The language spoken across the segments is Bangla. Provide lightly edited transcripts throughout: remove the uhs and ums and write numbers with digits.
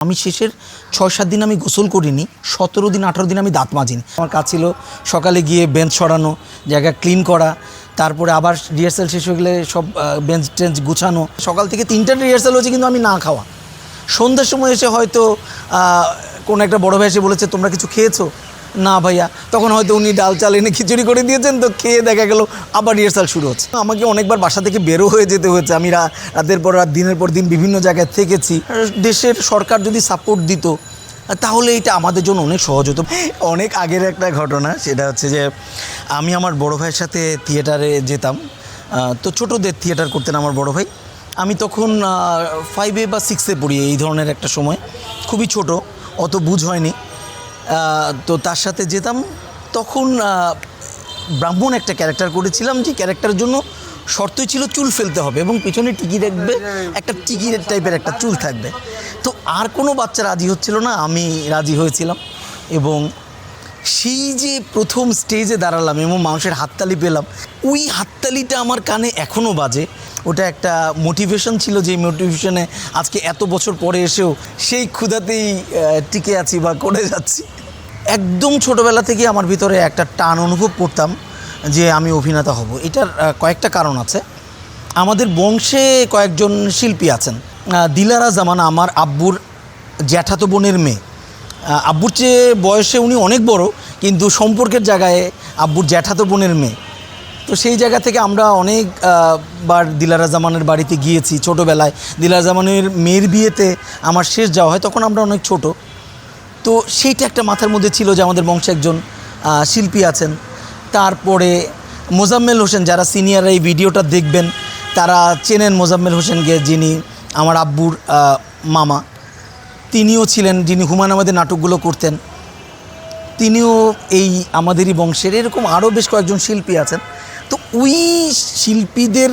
আমি শেষের ৬-৭ দিন আমি গোসল করিনি, ১৭ দিন ১৮ দিন আমি দাঁত মাজিনি। আমার কাজ ছিল সকালে গিয়ে বেঞ্চ সরানো, জায়গা ক্লিন করা, তারপরে আবার রিহার্সাল শেষ হয়ে গেলে সব বেঞ্চ টেঞ্চ গুছানো। সকাল থেকে ৩টা রিহার্সাল হয়েছে কিন্তু আমি না খাওয়া। সন্ধ্যার সময় এসে হয়তো কোনো একটা বড় ভাই এসে বলেছে তোমরা কিছু খেয়েছো? না ভাইয়া। তখন হয়তো উনি ডাল চাল এনে খিচুড়ি করে দিয়েছেন, তো খেয়ে দেখা গেল আবার রিহার্সাল শুরু হচ্ছে। আমাকে অনেকবার বাসা থেকে বেরো হয়ে যেতে হয়েছে। আমি রাতের পর রাত দিনের পর দিন বিভিন্ন জায়গায় থেকেছি। দেশের সরকার যদি সাপোর্ট দিত তাহলে এটা আমাদের জন্য অনেক সহজ হতো। অনেক আগের একটা ঘটনা, সেটা হচ্ছে যে আমি আমার বড় ভাইয়ের সাথে থিয়েটারে যেতাম। তো ছোটোদের থিয়েটার করতেন আমার বড় ভাই। আমি তখন 5 বা 6 পড়ি, এই ধরনের একটা সময়, খুবই ছোট, অত বুঝ হয়নি। তো তার সাথে যেতাম। তখন ব্রাহ্মণ একটা ক্যারেক্টার করেছিলাম, যে ক্যারেক্টারের জন্য শর্তই ছিল চুল ফেলতে হবে এবং পিছনে টিকি রাখবে, একটা টিকি টাইপের একটা চুল থাকবে। তো আর কোনো বাচ্চা রাজি হচ্ছিল না, আমি রাজি হয়েছিলাম। এবং সেই যে প্রথম স্টেজে দাঁড়ালাম এবং মানুষের হাততালি পেলাম, ওই হাততালিটা আমার কানে এখনও বাজে। ওটা একটা মোটিভেশন ছিল, যে মোটিভেশনে আজকে এত বছর পরে এসেও সেই ক্ষুধাতেই টিকে আছি বা করে যাচ্ছি। একদম ছোটোবেলা থেকে আমার ভিতরে একটা টান অনুভব করতাম যে আমি অভিনেতা হব। এটার কয়েকটা কারণ আছে। আমাদের বংশে কয়েকজন শিল্পী আছেন। দিলারা জামান আমার আব্বুর জ্যাঠাতো বোনের মেয়ে। আব্বুর চেয়ে বয়সে উনি অনেক বড়, কিন্তু সম্পর্কের জায়গায় আব্বুর জ্যাঠাতো বোনের মেয়ে। তো সেই জায়গা থেকে আমরা অনেকবার দিলারা জামানের বাড়িতে গিয়েছি ছোটোবেলায়। দিলারা জামানের মেয়ের বিয়েতে আমার শেষ যাওয়া হয়, তখন আমরা অনেক ছোট। তো সেইটা একটা মাথার মধ্যে ছিল যে আমাদের বংশে একজন শিল্পী আছেন। তারপরে মোজাম্মেল হোসেন, যারা সিনিয়ররা এই ভিডিওটা দেখবেন তারা চেনেন মোজাম্মেল হোসেনকে, যিনি আমার আব্বুর মামা। তিনিও ছিলেন যিনি হুমায়ুন আহমেদের নাটকগুলো করতেন, তিনিও এই আমাদেরই বংশের। এরকম আরও বেশ কয়েকজন শিল্পী আছেন। তো ওই শিল্পীদের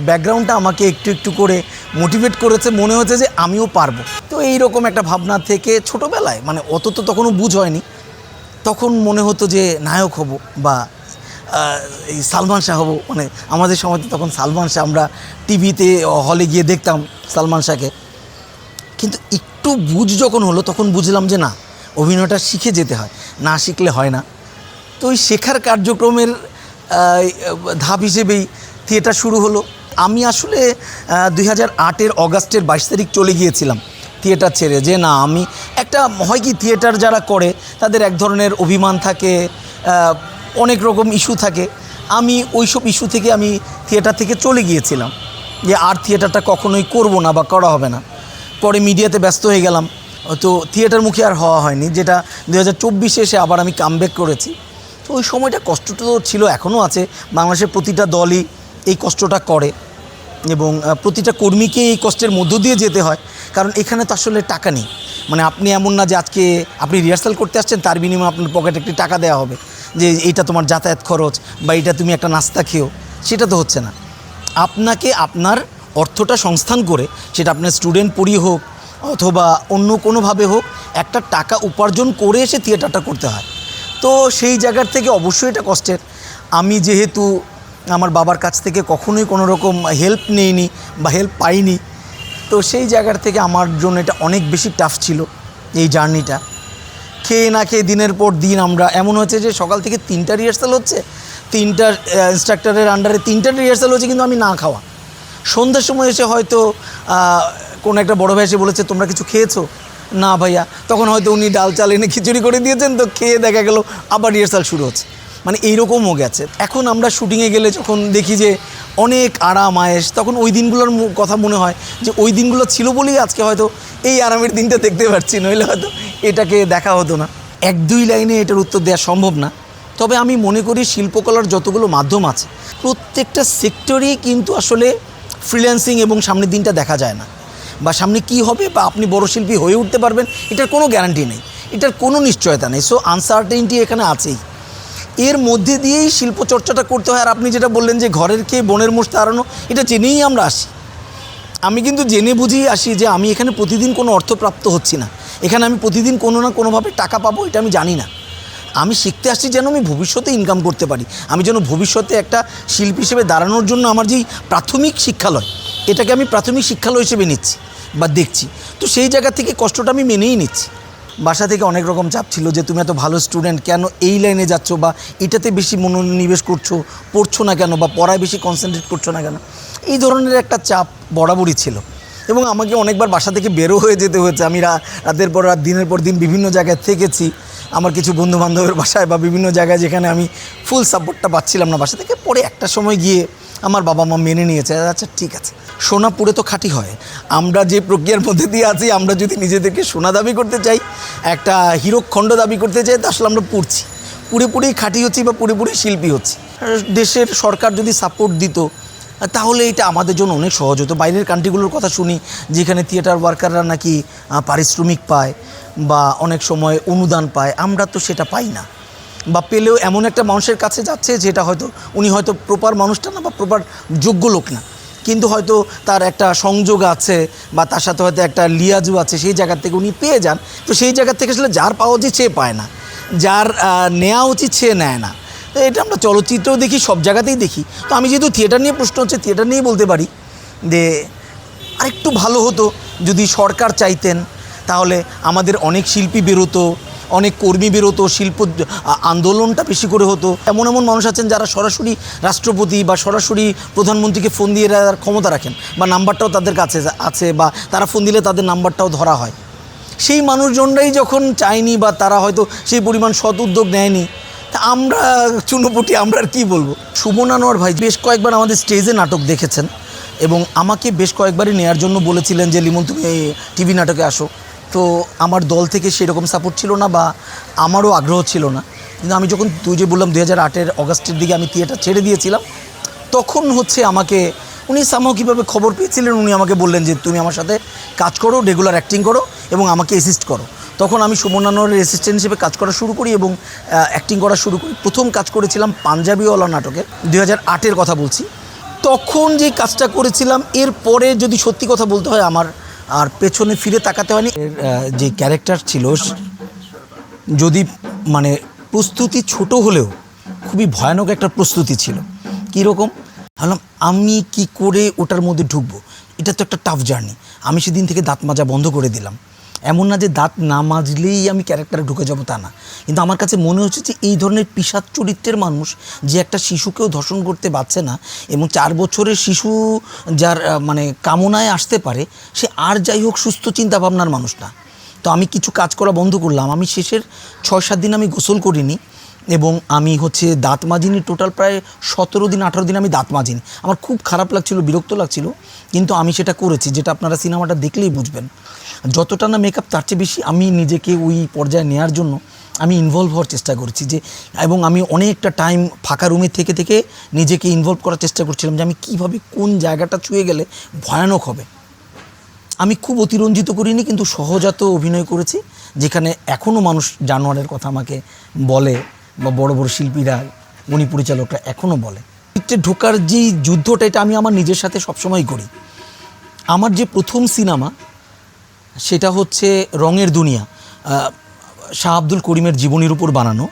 ব্যাকগ্রাউন্ডটা আমাকে একটু একটু করে মোটিভেট করেছে, মনে হচ্ছে যে আমিও পারবো। তো এইরকম একটা ভাবনা থেকে ছোটোবেলায়, মানে অত তো তখনও বুঝ হয়নি, তখন মনে হতো যে নায়ক হব বা এই সালমান শাহ হব। মানে আমাদের সময় তখন সালমান শাহ, আমরা টিভিতে হলে গিয়ে দেখতাম সালমান শাহকে। কিন্তু একটু বুঝ যখন হলো তখন বুঝলাম যে না, অভিনয়টা শিখে যেতে হয়, না শিখলে হয় না। তো ওই শেখার কার্যক্রমের ধাপ হিসেবেই থিয়েটার শুরু হলো। আমি আসলে 2008-এর অগাস্টের 22 তারিখ চলে গিয়েছিলাম থিয়েটার ছেড়ে। যে না, আমি একটা হয় কি, থিয়েটার যারা করে তাদের এক ধরনের অভিমান থাকে, অনেক রকম ইস্যু থাকে। আমি ওইসব ইস্যু থেকে আমি থিয়েটার থেকে চলে গিয়েছিলাম, যে আর থিয়েটারটা কখনোই করব না বা করা হবে না। পরে মিডিয়াতে ব্যস্ত হয়ে গেলাম, তো থিয়েটারমুখী আর হওয়া হয়নি। যেটা 2024-এ এসে আবার আমি কামব্যাক করেছি। তো ওই সময়টা কষ্টটা তো ছিল, এখনও আছে। বাংলাদেশের প্রতিটা দলই এই কষ্টটা করে এবং প্রতিটা কর্মীকে এই কষ্টের মধ্য দিয়ে যেতে হয়। কারণ এখানে তো আসলে টাকা নেই। মানে আপনি এমন না যে আজকে আপনি রিহার্সাল করতে আসছেন, তার বিনিময়ে আপনার পকেটে একটি টাকা দেওয়া হবে যে এইটা তোমার যাতায়াত খরচ বা এইটা তুমি একটা নাস্তা খেও। সেটা তো হচ্ছে না। আপনাকে আপনার অর্থটা সংস্থান করে, সেটা আপনার স্টুডেন্ট পড়িয়ে হোক অথবা অন্য কোনোভাবে হোক, একটা টাকা উপার্জন করে এসে থিয়েটারটা করতে হয়। তো সেই জায়গার থেকে অবশ্যই এটা কষ্টের। আমি যেহেতু আমার বাবার কাছ থেকে কখনোই কোনো রকম হেল্প নেইনি বা হেল্প পাইনি, তো সেই জায়গার থেকে আমার জন্য এটা অনেক বেশি টাফ ছিল এই জার্নিটা। খেয়ে না খেয়ে দিনের পর দিন আমরা, এমন হচ্ছে যে সকাল থেকে 3টা রিহার্সাল হচ্ছে, 3টা ইনস্ট্রাক্টরের আন্ডারে 3টা রিহার্সাল হচ্ছে, কিন্তু আমি না খাওয়া। সন্ধ্যার সময় এসে হয়তো কোনো একটা বড় ভাই এসে বলেছে তোমরা কিছু খেয়েছো? না ভাইয়া। তখন হয়তো উনি ডাল চাল এনে খিচুড়ি করে দিয়েছেন, তো খেয়ে দেখা গেল আবার রিহার্সাল শুরু হচ্ছে। মানে এইরকমও গেছে। এখন আমরা শুটিংয়ে গেলে যখন দেখি যে অনেক আরাম আয়েশ, তখন ওই দিনগুলোর কথা মনে হয় যে ওই দিনগুলো ছিল বলেই আজকে হয়তো এই আরামের দিনটা দেখতে পাচ্ছি, নইলে হয়তো এটাকে দেখা হতো না। 1-2 লাইনে এটার উত্তর দেওয়া সম্ভব না। তবে আমি মনে করি শিল্পকলার যতগুলো মাধ্যম আছে, প্রত্যেকটা সেক্টরেই কিন্তু আসলে ফ্রিল্যান্সিং এবং সামনের দিনটা দেখা যায় না, বা সামনে কি হবে বা আপনি বড় শিল্পী হয়ে উঠতে পারবেন এটার কোনো গ্যারান্টি নেই, এটার কোনো নিশ্চয়তা নেই। সো আনসার্টেনিটি এখানে আছেই। এর মধ্যে দিয়েই শিল্পচর্চাটা করতে হয়। আর আপনি যেটা বললেন যে ঘরের খেয়ে বনের মোষ তাড়ানো, এটা জেনেই আমরা আসি। আমি কিন্তু জেনে বুঝেই আসি যে আমি এখানে প্রতিদিন কোনো অর্থপ্রাপ্ত হচ্ছি না, এখানে আমি প্রতিদিন কোনো না কোনোভাবে টাকা পাবো, এটা আমি জানি না। আমি শিখতে আসছি যেন আমি ভবিষ্যতে ইনকাম করতে পারি, আমি যেন ভবিষ্যতে একটা শিল্পী হিসেবে দাঁড়ানোর জন্য আমার যেই প্রাথমিক শিক্ষালয়, এটাকে আমি প্রাথমিক শিক্ষালয় হিসেবে নিচ্ছি। বা দেখছি। তো সেই জায়গা থেকে কষ্টটা আমি মেনেই নিচ্ছি। বাসা থেকে অনেক রকম চাপ ছিল যে তুমি এত ভালো স্টুডেন্ট, কেন এই লাইনে যাচ্ছ, বা এটাতে বেশি মনোনিবেশ করছো, পড়ছো না কেন, বা পড়ায় বেশি কনসেন্ট্রেট করছো না কেন, এই ধরনের একটা চাপ বরাবরই ছিল। এবং আমাকে অনেকবার বাসা থেকে বেরো হয়ে যেতে হয়েছে। আমি রাতের পর রাত, দিনের পর দিন বিভিন্ন জায়গায় থেকেছি, আমার কিছু বন্ধুবান্ধবের বাসায় বা বিভিন্ন জায়গায়, যেখানে আমি ফুল সাপোর্টটা পাচ্ছিলাম না বাসা থেকে। পরে একটা সময় গিয়ে আমার বাবা মা মেনে নিয়েছে, আচ্ছা ঠিক আছে, সোনা পুড়ে তো খাঁটি হয়। আমরা যে প্রক্রিয়ার মধ্যে দিয়ে আছি, আমরা যদি নিজেদেরকে সোনা দাবি করতে চাই, একটা হীরকখণ্ড দাবি করতে চাই, তা আসলে আমরা পুড়ছি, পুরোপুরি খাঁটি হচ্ছি বা পুরোপুরি শিল্পী হচ্ছি। দেশের সরকার যদি সাপোর্ট দিত, তাহলে এটা আমাদের জন্য অনেক সহজ হতো। বাইরের কান্ট্রিগুলোর কথা শুনি, যেখানে থিয়েটার ওয়ার্কাররা নাকি পারিশ্রমিক পায় বা অনেক সময় অনুদান পায়, আমরা তো সেটা পাই না, বা পেলেও এমন একটা মানুষের কাছে যাচ্ছে যেটা হয়তো উনি হয়তো প্রপার মানুষটা না, বা প্রপার যোগ্য লোক না, কিন্তু হয়তো তার একটা সংযোগ আছে বা তার সাথে হয়তো একটা লিয়াজু আছে, সেই জায়গা থেকে উনি পেয়ে যান। তো সেই জায়গা থেকে আসলে যার পাওয়া উচিত সে পায় না, যার নেওয়া উচিত সে নেয় না। তো এটা আমরা চলচ্চিত্রেও দেখি, সব জায়গাতেই দেখি। তো আমি যেহেতু থিয়েটার নিয়ে প্রশ্ন হচ্ছে, থিয়েটার নিয়েই বলতে পারি যে আরেকটু ভালো হতো যদি সরকার চাইতেন, তাহলে আমাদের অনেক শিল্পী বেরোতো, অনেক কর্মী বেরোতো, শিল্প আন্দোলনটা বেশি করে হতো। এমন এমন মানুষ আছেন যারা সরাসরি রাষ্ট্রপতি বা সরাসরি প্রধানমন্ত্রীকে ফোন দিয়ে ক্ষমতা রাখেন, বা নাম্বারটাও তাদের কাছে আছে, বা তারা ফোন দিলে তাদের নাম্বারটাও ধরা হয়। সেই মানুষজনরাই যখন চায়নি, বা তারা হয়তো সেই পরিমাণ সৎ উদ্যোগ নেয়নি, তা আমরা চুনোপুটি, আমরা আর কী বলবো। সুমন আনোয়ার ভাই বেশ কয়েকবার আমাদের স্টেজে নাটক দেখেছেন এবং আমাকে বেশ কয়েকবারই নেওয়ার জন্য বলেছিলেন যে লিমন তুমি টিভি নাটকে আসো। তো আমার দল থেকে সেরকম সাপোর্ট ছিল না, বা আমারও আগ্রহ ছিল না। কিন্তু আমি যখন, তুই যে বললাম 2008-এর অগাস্টের দিকে আমি থিয়েটার ছেড়ে দিয়েছিলাম, তখন হচ্ছে আমাকে উনি সামহাও কীভাবে খবর পেয়েছিলেন, উনি আমাকে বললেন যে তুমি আমার সাথে কাজ করো, রেগুলার অ্যাক্টিং করো এবং আমাকে অ্যাসিস্ট করো। তখন আমি সুমন আনোয়ারের অ্যাসিস্ট্যান্ট হিসেবে কাজ করা শুরু করি এবং অ্যাক্টিং করা শুরু করি। প্রথম কাজ করেছিলাম পাঞ্জাবিওয়ালা নাটকে, 2008-এর কথা বলছি। তখন যে কাজটা করেছিলাম, এরপরে যদি সত্যি কথা বলতে হয়, আমার আর পেছনে ফিরে তাকাতে হয়নি। যে ক্যারেক্টার ছিল, যদি মানে প্রস্তুতি ছোট হলেও খুবই ভয়ানক একটা প্রস্তুতি ছিল। কীরকম? ভাবলাম আমি কি করে ওটার মধ্যে ঢুকবো, এটা তো একটা টাফ জার্নি। আমি সেদিন থেকে দাঁত মাজা বন্ধ করে দিলাম। এমন না যে দাঁত না মাজলেই আমি ক্যারেক্টারে ঢুকে যাবো, তা না, কিন্তু আমার কাছে মনে হচ্ছে যে এই ধরনের পিশাচ চরিত্রের মানুষ, যে একটা শিশুকেও ধর্ষণ করতে পারছে না, এবং 4 বছরের শিশু যার মানে কামনায় আসতে পারে, সে আর যাই হোক সুস্থ চিন্তাভাবনার মানুষ না। তো আমি কিছু কাজ করা বন্ধ করলাম। আমি শেষের 6-7 দিন আমি গোসল করিনি, এবং আমি হচ্ছে দাঁত মাজিনি। টোটাল প্রায় 17 দিন 18 দিন আমি দাঁত মাজিনি। আমার খুব খারাপ লাগছিল, বিরক্ত লাগছিল, কিন্তু আমি সেটা করেছি, যেটা আপনারা সিনেমাটা দেখলেই বুঝবেন। যতটা না মেকআপ, তার চেয়ে বেশি আমি নিজেকে ওই পর্যায়ে নেওয়ার জন্য আমি ইনভলভ হওয়ার চেষ্টা করেছি, যে এবং আমি অনেকটা টাইম ফাঁকা রুমে থেকে থেকে নিজেকে ইনভলভ করার চেষ্টা করছিলাম, যে আমি কীভাবে কোন জায়গাটা ছুঁয়ে গেলে ভয়ানক হবে। আমি খুব অতিরঞ্জিত করিনি, কিন্তু সহজাত অভিনয় করেছি, যেখানে এখনও মানুষ জানোয়ারের কথা আমাকে বলে, বা বড় বড় শিল্পীরা, উনি পরিচালকরা এখনও বলে। চিত্রে ঢোকার যেই যুদ্ধটা, এটা আমি আমার নিজের সাথে সবসময় করি। আমার যে প্রথম সিনেমা, সেটা হচ্ছে রঙের দুনিয়া, শাহ আব্দুল করিমের জীবনীর উপর বানানো।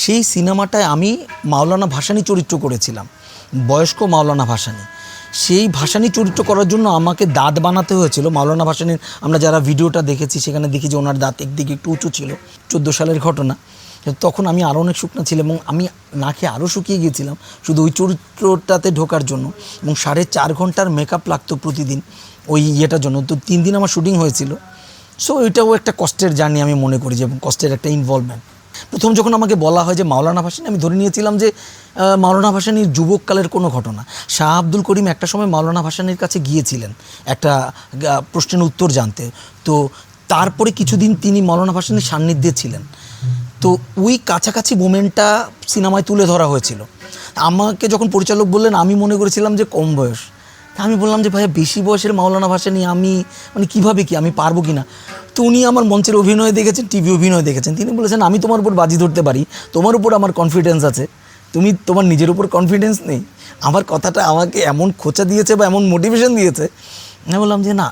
সেই সিনেমাটায় আমি মাওলানা ভাসানী চরিত্র করেছিলাম, বয়স্ক মাওলানা ভাসানী। সেই ভাসানী চরিত্র করার জন্য আমাকে দাঁত বানাতে হয়েছিল। মাওলানা ভাসানীর আমরা যারা ভিডিওটা দেখেছি, সেখানে দেখি যে ওনার দাঁত একদিকে একটু উঁচু ছিল। 14 সালের ঘটনা। তখন আমি আরও অনেক শুকনা ছিলাম, এবং আমি না খেয়ে আরও শুকিয়ে গিয়েছিলাম শুধু ওই চরিত্রটাতে ঢোকার জন্য, এবং 4.5 ঘন্টার মেকআপ লাগতো প্রতিদিন ওই ইয়েটার জন্য। তো 3 দিন আমার শুটিং হয়েছিল। সো এটাও একটা কষ্টের জার্নি আমি মনে করি, যে কষ্টের একটা ইনভলভমেন্ট। প্রথম যখন আমাকে বলা হয় যে মাওলানা ভাসানী, আমি ধরে নিয়েছিলাম যে মাওলানা ভাসানীর যুবককালের কোনো ঘটনা। শাহ আব্দুল করিম একটা সময় মাওলানা ভাসানীর কাছে গিয়েছিলেন একটা প্রশ্নের উত্তর জানতে। তো তারপরে কিছুদিন তিনি মাওলানা ভাসানীর সান্নিধ্যে ছিলেন। তো ওই কাছাকাছি মোমেন্টটা সিনেমায় তুলে ধরা হয়েছিল। আমাকে যখন পরিচালক বললেন, আমি মনে করেছিলাম যে কম বয়স। আমি বললাম যে ভাইয়া, বেশি বয়সের মাওলানা ভাসানী আমি মানে কীভাবে কি আমি পারবো কি না। তো উনি আমার মঞ্চের অভিনয় দেখেছেন, টিভি অভিনয় দেখেছেন, তিনি বলেছেন আমি তোমার উপর বাজি ধরতে পারি, তোমার উপর আমার কনফিডেন্স আছে, তুমি তোমার নিজের উপর কনফিডেন্স নেই। আমার কথাটা আমাকে এমন খোঁচা দিয়েছে বা এমন মোটিভেশন দিয়েছে, আমি বললাম যে না,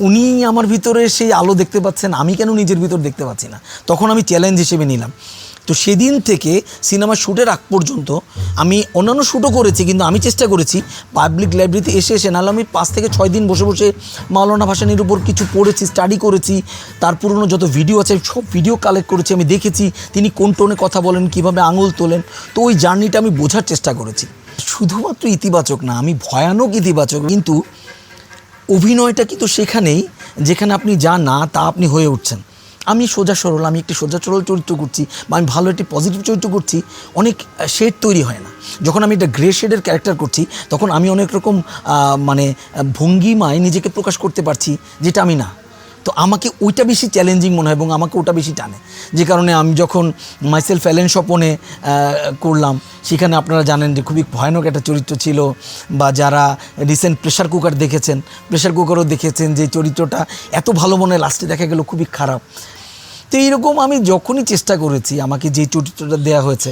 উনি আমার ভিতরে সেই আলো দেখতে পাচ্ছেন, আমি কেন নিজের ভিতর দেখতে পাচ্ছি না। তখন আমি চ্যালেঞ্জ হিসেবে নিলাম। তো সেদিন থেকে সিনেমা শ্যুটের আগ পর্যন্ত আমি অন্যান্য শ্যুটও করেছি, কিন্তু আমি চেষ্টা করেছি পাবলিক লাইব্রেরিতে এসে নাহলে আমি 5 থেকে 6 দিন বসে বসে মাওলানা ভাসানীর উপর কিছু পড়েছি, স্টাডি করেছি, তার পুরনো যত ভিডিও আছে সব ভিডিও কালেক্ট করেছি, আমি দেখেছি তিনি কোন টোনে কথা বলেন, কীভাবে আঙুল তোলেন। তো ওই জার্নিটা আমি বোঝার চেষ্টা করেছি। শুধুমাত্র ইতিবাচক না, আমি ভয়ানক ইতিবাচক, কিন্তু অভিনয়টা কিন্তু সেখানেই যেখানে আপনি যা না তা আপনি হয়ে উঠছেন। আমি সোজা সরল, আমি একটি সোজা সরল চরিত্র করছি বা আমি ভালো একটি পজিটিভ চরিত্র করছি, অনেক শেড তৈরি হয় না। যখন আমি একটা গ্রে শেডের ক্যারেক্টার করছি তখন আমি অনেক রকম মানে ভঙ্গিমায় নিজেকে প্রকাশ করতে পারছি, যেটা আমি না। তো আমাকে ওইটা বেশি চ্যালেঞ্জিং মনে হয় এবং আমাকে ওটা বেশি টানে, যে কারণে আমি যখন মাইসেলফ অ্যালেন স্বপনে করলাম, সেখানে আপনারা জানেন যে খুবই ভয়ানক একটা চরিত্র ছিল, বা যারা রিসেন্ট প্রেশার কুকার দেখেছেন, প্রেশার কুকারও দেখেছেন যে চরিত্রটা এত ভালো মনে লাস্টে দেখা গেল খুবই খারাপ। তো এইরকম আমি যখনই চেষ্টা করেছি, আমাকে যে চরিত্রটা দেওয়া হয়েছে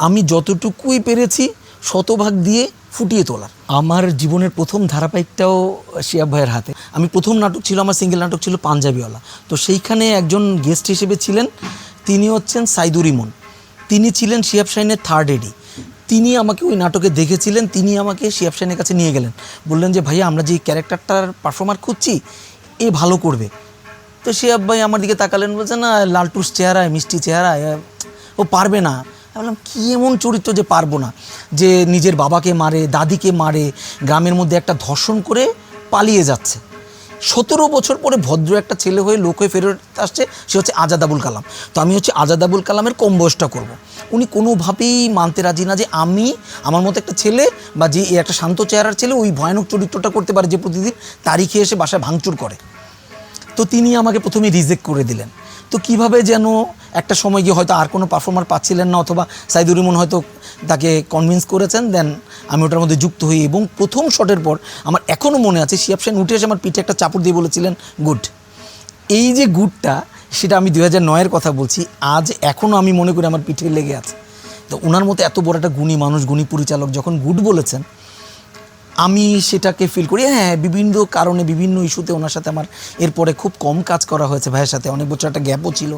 আমি যতটুকুই পেরেছি শতভাগ দিয়ে ফুটিয়ে তোলার। আমার জীবনের প্রথম ধারাবাহিকটাও শিহাব ভাইয়ের হাতে। আমি প্রথম নাটক ছিল, আমার সিঙ্গেল নাটক ছিল পাঞ্জাবিওয়ালা। তো সেইখানে একজন গেস্ট হিসেবে ছিলেন, তিনি হচ্ছেন সাইদুর ইমন। তিনি ছিলেন শিহাব শাহিনের থার্ড এডি। তিনি আমাকে ওই নাটকে দেখেছিলেন, তিনি আমাকে শিহাব শাহিনের কাছে নিয়ে গেলেন, বললেন যে ভাইয়া আমরা যে ক্যারেক্টারটার পারফর্মার খুঁজছি এ ভালো করবে। তো শিহাব ভাই আমার দিকে তাকালেন, বলছে না লালটুস চেহারায়, মিষ্টি চেহারায়, ও পারবে না। আমি বললাম কী এমন চরিত্র যে পারবো না, যে নিজের বাবাকে মারে, দাদিকে মারে, গ্রামের মধ্যে একটা ধর্ষণ করে পালিয়ে যাচ্ছে, 17 বছর পরে ভদ্র একটা ছেলে হয়ে লোক হয়ে ফেরত আসছে, সে হচ্ছে আজাদ আবুল কালাম। তো আমি হচ্ছে আজাদ আবুল কালামের কম বয়সটা করবো। উনি কোনোভাবেই মানতে রাজি না যে আমি আমার মতো একটা ছেলে বা যে একটা শান্ত চেহারার ছেলে ওই ভয়ানক চরিত্রটা করতে পারে, যে প্রতিদিন তারিখে এসে বাসায় ভাঙচুর করে। তো তিনি আমাকে প্রথমে রিজেক্ট করে দিলেন। তো কিভাবে যেন একটা সময় গিয়ে হয়তো আর কোনো পারফর্মার পাচ্ছিলেন না, অথবা সাইদুর ইমন হয়তো তাকে কনভিন্স করেছেন, দেন আমি ওটার মধ্যে যুক্ত হই। এবং প্রথম শটের পর আমার এখনও মনে আছে শিহাব শাহিন উঠে এসে আমার পিঠে একটা চাপড় দিয়ে বলেছিলেন গুড। এই যে গুডটা, সেটা আমি 2009-এর কথা বলছি, আজ এখনও আমি মনে করি আমার পিঠে লেগে আছে। তো ওনার মতো এত বড় একটা গুণী মানুষ, গুণী পরিচালক যখন গুড বলেছেন, আমি সেটাকে ফিল করি। হ্যাঁ, বিভিন্ন কারণে বিভিন্ন ইস্যুতে ওনার সাথে আমার এরপরে খুব কম কাজ করা হয়েছে, ভাইয়ের সাথে অনেক বছর একটা গ্যাপও ছিল।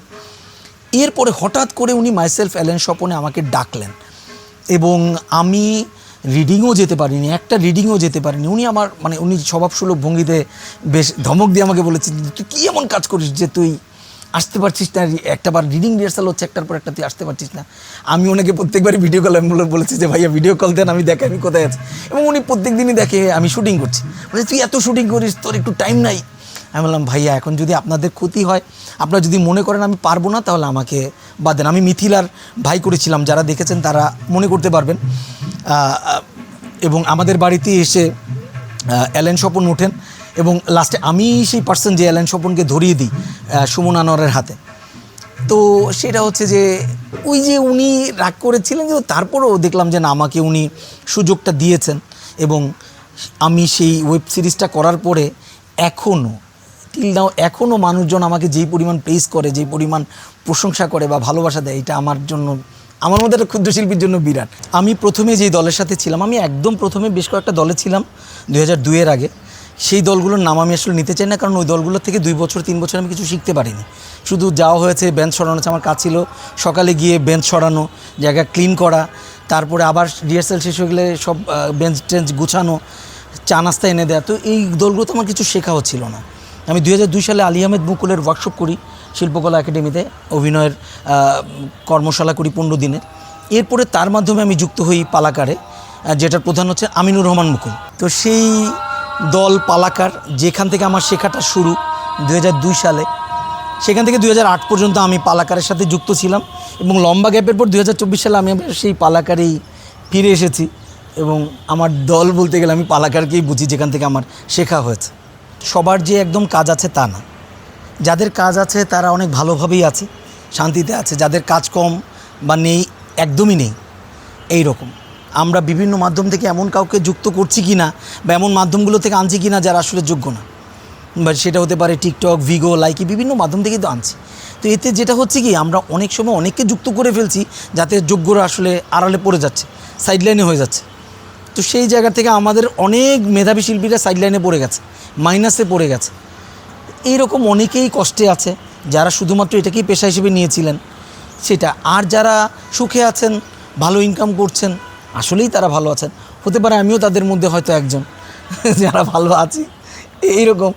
এরপরে হঠাৎ করে উনি মাইসেলফ অ্যালেন স্বপনে আমাকে ডাকলেন, এবং আমি রিডিংও যেতে পারিনি, একটা রিডিংও যেতে পারিনি। উনি আমার মানে উনি স্বভাবসুলভ ভঙ্গিতে বেশ ধমক দিয়ে আমাকে বলেছেন, তুই কী এমন কাজ করিস যে তুই আসতে পারছিস না, একটাবার রিডিং রিহার্সাল হচ্ছে একটার পর একটা, তুই আসতে পারছিস না। আমি ওনাকে প্রত্যেকবারই ভিডিও কল আমি বলেছি যে ভাইয়া ভিডিও কল দেন, আমি দেখে আমি কোথায় আছি। এবং উনি প্রত্যেক দিনই দেখে আমি শুটিং করছি, বলে তুই এত শুটিং করিস, তোর একটু টাইম নাই। আমি বললাম ভাইয়া এখন যদি আপনাদের ক্ষতি হয়, আপনারা যদি মনে করেন আমি পারবো না, তাহলে আমাকে বাদ দেন। আমি মিথিলার ভাই করেছিলাম, যারা দেখেছেন তারা মনে করতে পারবেন। এবং আমাদের বাড়িতে এসে অ্যালেন স্বপন ওঠেন, এবং লাস্টে আমি সেই পার্সন যে অ্যালেন স্বপনকে ধরিয়ে দিই সুমন আনোয়ারের হাতে। তো সেটা হচ্ছে যে ওই যে উনি রাগ করেছিলেন, কিন্তু তারপরেও দেখলাম যে না, আমাকে উনি সুযোগটা দিয়েছেন। এবং আমি সেই ওয়েব সিরিজটা করার পরে এখনও টিল নাও এখনও মানুষজন আমাকে যেই পরিমাণ প্রেজ করে, যেই পরিমাণ প্রশংসা করে বা ভালোবাসা দেয়, এটা আমার জন্য, আমার মধ্যে একটা ক্ষুদ্র শিল্পীর জন্য বিরাট। আমি প্রথমে যেই দলের সাথে ছিলাম, আমি একদম প্রথমে বেশ কয়েকটা দলে ছিলাম 2002-এর আগে। সেই দলগুলোর নাম আমি আসলে নিতে চাই না, কারণ ওই দলগুলোর থেকে 2 বছর 3 বছর আমি কিছু শিখতে পারিনি। শুধু যাওয়া হয়েছে, বেঞ্চ সরানো হচ্ছে, আমার কাজ ছিল সকালে গিয়ে বেঞ্চ সরানো, জায়গা ক্লিন করা, তারপরে আবার রিহার্সাল শেষ হয়ে গেলে সব বেঞ্চ টেঞ্চ গুছানো, চা নাস্তা এনে দেওয়া। তো এই দলগুলোতে আমার কিছু শেখা হচ্ছিল না। আমি 2002 সালে আলী আহমেদ মুকুলের ওয়ার্কশপ করি শিল্পকলা একাডেমিতে, অভিনয়ের কর্মশালা করি 15 দিনের। এরপরে তার মাধ্যমে আমি যুক্ত হই পালাকারে, যেটার প্রধান হচ্ছে আমিনুর রহমান মুকুল। তো সেই দল পালাকার, যেখান থেকে আমার শেখাটা শুরু 2002 সালে, সেখান থেকে 2008 পর্যন্ত আমি পালাকারের সাথে যুক্ত ছিলাম। এবং লম্বা গ্যাপের পর 2024 সালে আমি সেই পালাকারেই ফিরে এসেছি। এবং আমার দল বলতে গেলে আমি পালাকারকেই বুঝি, যেখান থেকে আমার শেখা হয়েছে। সবার যে একদম কাজ আছে তা না, যাদের কাজ আছে তারা অনেক ভালোভাবেই আছে, শান্তিতে আছে। যাদের কাজ কম বা নেই, একদমই নেই, এই রকম। আমরা বিভিন্ন মাধ্যম থেকে এমন কাউকে যুক্ত করছি কি না, বা এমন মাধ্যমগুলো থেকে আনছি কি না যারা আসলে যোগ্য না, বা সেটা হতে পারে টিকটক, ভিগো, লাইকি, বিভিন্ন মাধ্যম থেকেই তো আনছি। তো এতে যেটা হচ্ছে কি, আমরা অনেক সময় অনেককে যুক্ত করে ফেলছি, যাতে যোগ্যরা আসলে আড়ালে পড়ে যাচ্ছে, সাইডলাইনে হয়ে যাচ্ছে। তো সেই জায়গা থেকে আমাদের অনেক মেধাবী শিল্পীরা সাইডলাইনে পড়ে গেছে, মাইনাসে পড়ে গেছে। এইরকম অনেকেই কষ্টে আছে, যারা শুধুমাত্র এটাকেই পেশা হিসেবে নিয়েছিলেন। সেটা। আর যারা সুখে আছেন, ভালো ইনকাম করছেন, আসলেই তারা ভালো আছেন। হতে পারে আমিও তাদের মধ্যে হয়তো একজন যারা ভালো আছি এইরকম।